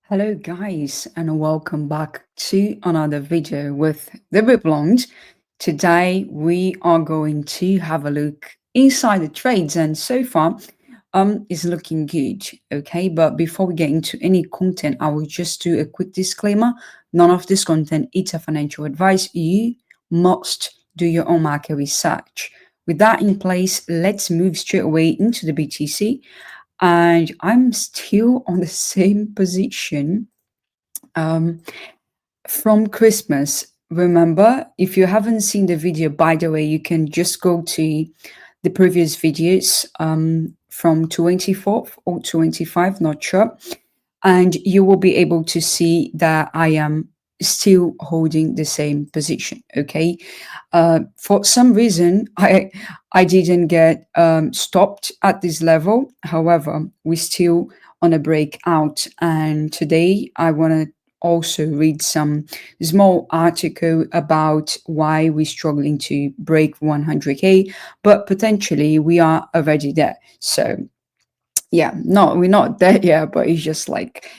Hello guys and welcome back to another video with the Reblonde. Today we are going to have a look inside the trades and so far it's looking good, okay? But before we get into any content, I will just do a quick disclaimer. None of this content is a financial advice. You must do your own market research. With that in place, let's move straight away into the BTC, and I'm still on the same position um, from Christmas. Remember, if you haven't seen the video, by the way, you can just go to the previous videos from 24th or 25, not sure, and you will be able to see that I am still holding the same position. Okay, for some reason I didn't get stopped at this level. However, we still on a breakout, and today I want to also read some small article about why we're struggling to break 100k, but potentially we are already there. So yeah, no, we're not there yet, but it's just like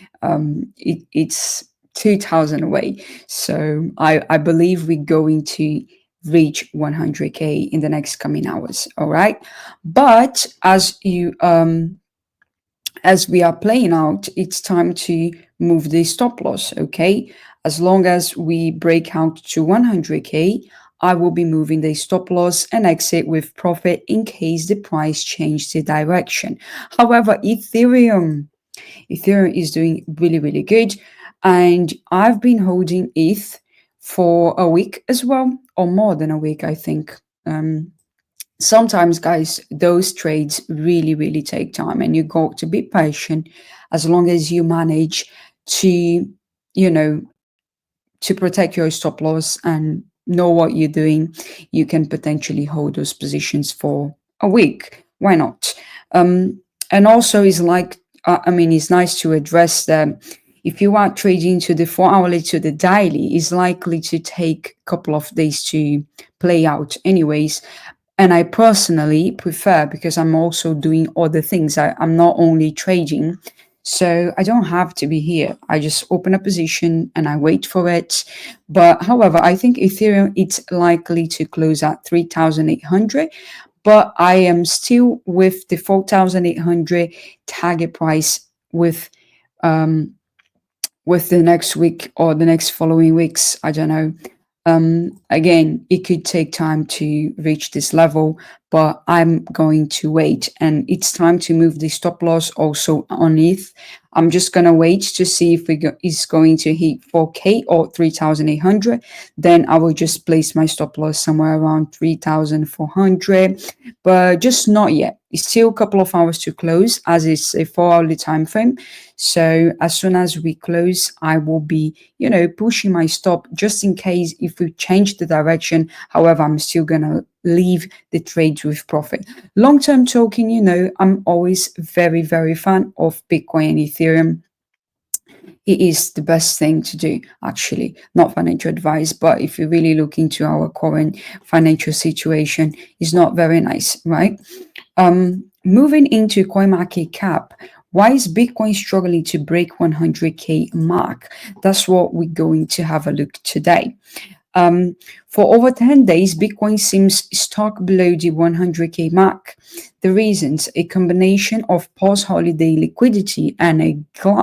it's 2000 away. So I believe we're going to reach 100k in the next coming hours. All right, but as we are playing out, it's time to move the stop loss. Okay, as long as we break out to 100k, I will be moving the stop loss and exit with profit in case the price changes the direction. However, Ethereum is doing really good, and I've been holding ETH for a week as well, or more than a week, I think. Sometimes, guys, those trades really take time, and you got to be patient. As long as you manage to, you know, to protect your stop loss and know what you're doing, you can potentially hold those positions for a week. Why not? And also, it's like, it's nice to address that if you are trading to the 4 hourly to the daily, it's likely to take a couple of days to play out, anyways. And I personally prefer, because I'm also doing other things. I'm not only trading, so I don't have to be here. I just open a position and I wait for it. But however, I think Ethereum, it's likely to close at 3,800. But I am still with the 4,800 target price um, with the next week or the next following weeks. I don't know. Again, it could take time to reach this level, but I'm going to wait, and it's time to move the stop loss also on ETH. I'm just going to wait to see if it's going to hit 4k or 3,800. Then I will just place my stop loss somewhere around 3,400, but just not yet. It's still a couple of hours to close, as it's a 4 hourly time frame. So as soon as we close, I will be, pushing my stop just in case if we change the direction. However, I'm still going to leave the trades with profit. Long-term token, I'm always very fan of Bitcoin and Ethereum. It is the best thing to do, actually. Not financial advice, but if you really look into our current financial situation, it's not very nice, right? Moving into CoinMarketCap, why is Bitcoin struggling to break 100k mark? That's what we're going to have a look today. For over 10 days, Bitcoin seems stuck below the 100k mark. The reasons: a combination of post-holiday liquidity and a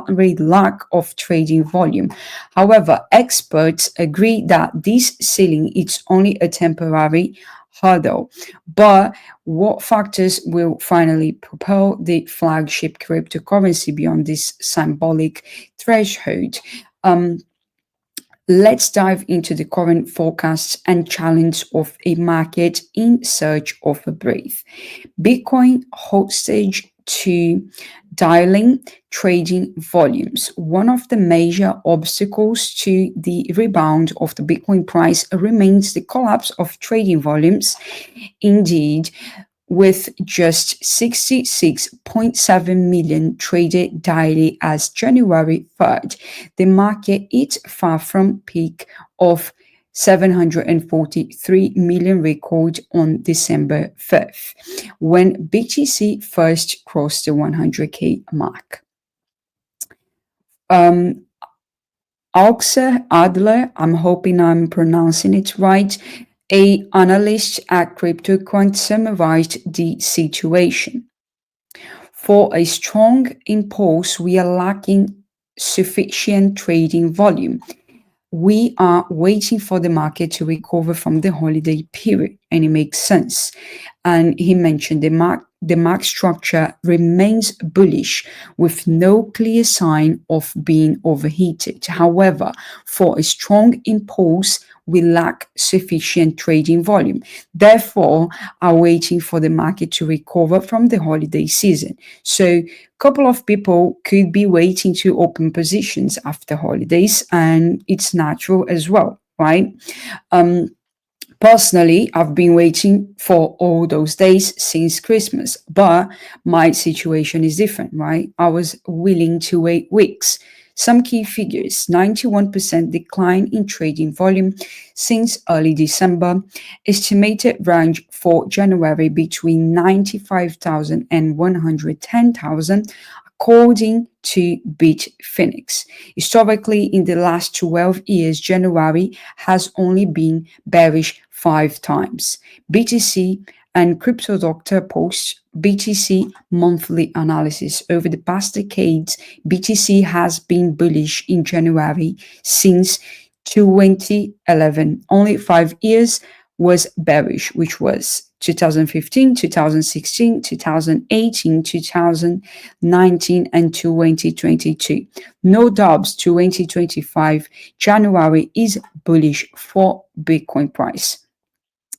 great lack of trading volume. However, experts agree that this ceiling is only a temporary hurdle. But what factors will finally propel the flagship cryptocurrency beyond this symbolic threshold? Let's dive into the current forecasts and challenge of a market in search of a breath. Bitcoin hostage to dialing trading volumes. One of the major obstacles to the rebound of the Bitcoin price remains the collapse of trading volumes. Indeed, with just 66.7 million traded daily as January 3rd, the market is far from peak of 743 million record on December 5th, when BTC first crossed the 100k mark. Um, Auxe Adler, I'm hoping I'm pronouncing it right, a analyst at CryptoQuant summarized the situation. For a strong impulse, we are lacking sufficient trading volume. We are waiting for the market to recover from the holiday period, and it makes sense. And he mentioned the mark structure remains bullish with no clear sign of being overheated. However, for a strong impulse, we lack sufficient trading volume. Therefore, are waiting for the market to recover from the holiday season. So, a couple of people could be waiting to open positions after holidays, and it's natural as well, right? Um, Personally, I've been waiting for all those days since Christmas, but my situation is different, right? I was willing to wait weeks. Some key figures: 91% decline in trading volume since early December, estimated range for January between 95,000 and 110,000, according to Bitfinex. Historically, in the last 12 years, January has only been bearish 5 times. BTC and Crypto Doctor posts BTC monthly analysis. Over the past decades, BTC has been bullish in January since 2011. Only 5 years was bearish, which was 2015, 2016, 2018, 2019, and 2022. No doubts, 2025 January is bullish for Bitcoin price.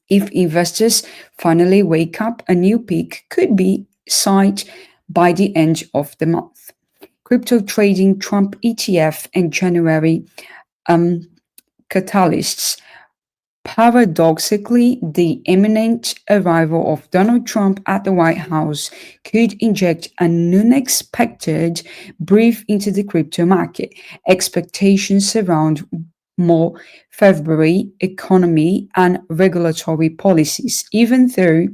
If investors finally wake up, a new peak could be sight by the end of the month. Crypto trading Trump ETF and January catalysts. Paradoxically, the imminent arrival of Donald Trump at the White House could inject an unexpected breath into the crypto market. Expectations surround more February economy and regulatory policies. Even though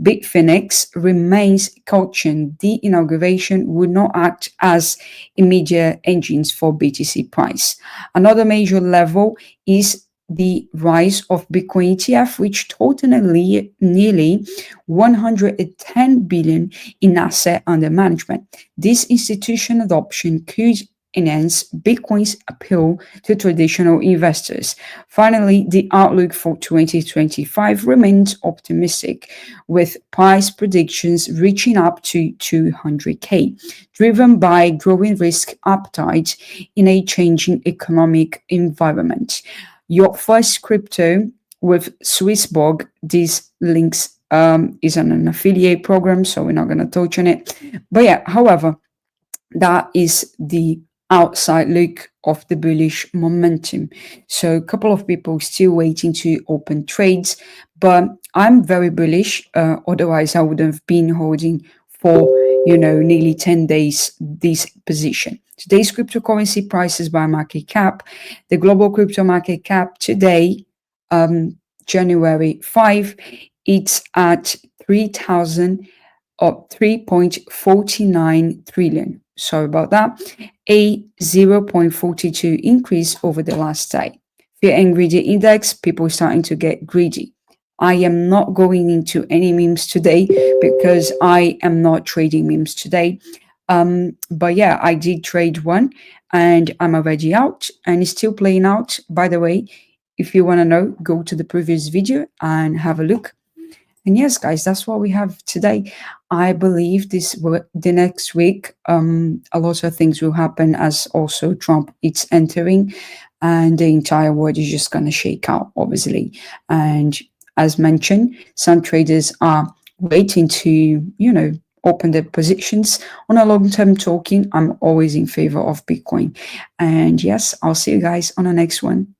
Bitfinex remains cautioned the inauguration would not act as immediate engines for BTC price. Another major level is the rise of Bitcoin ETF, which totaled nearly 110 billion in asset under management. This institution adoption could enhance Bitcoin's appeal to traditional investors. Finally, the outlook for 2025 remains optimistic, with price predictions reaching up to 200K, driven by growing risk appetite in a changing economic environment. Your first crypto with Swissborg, these links is an affiliate program, so we're not going to touch on it. But yeah, however, that is the outside look of the bullish momentum. So a couple of people still waiting to open trades, but I'm very bullish. Otherwise, I would have been holding for nearly 10 days this position. Today's cryptocurrency prices by market cap. The global crypto market cap today, January 5, it's at 3,000 or 3.49 trillion. Sorry about that. A 0.42 increase over the last day. Fear and greedy index, people starting to get greedy. I am not going into any memes today because I am not trading memes today. But yeah, I did trade one and I'm already out and it's still playing out. By the way, if you want to know, go to the previous video and have a look. And yes, guys, that's what we have today. I believe the next week, a lot of things will happen as also Trump is entering and the entire world is just going to shake out, obviously. And as mentioned, some traders are waiting to, open their positions. On a long-term talking, I'm always in favor of Bitcoin. And yes, I'll see you guys on the next one.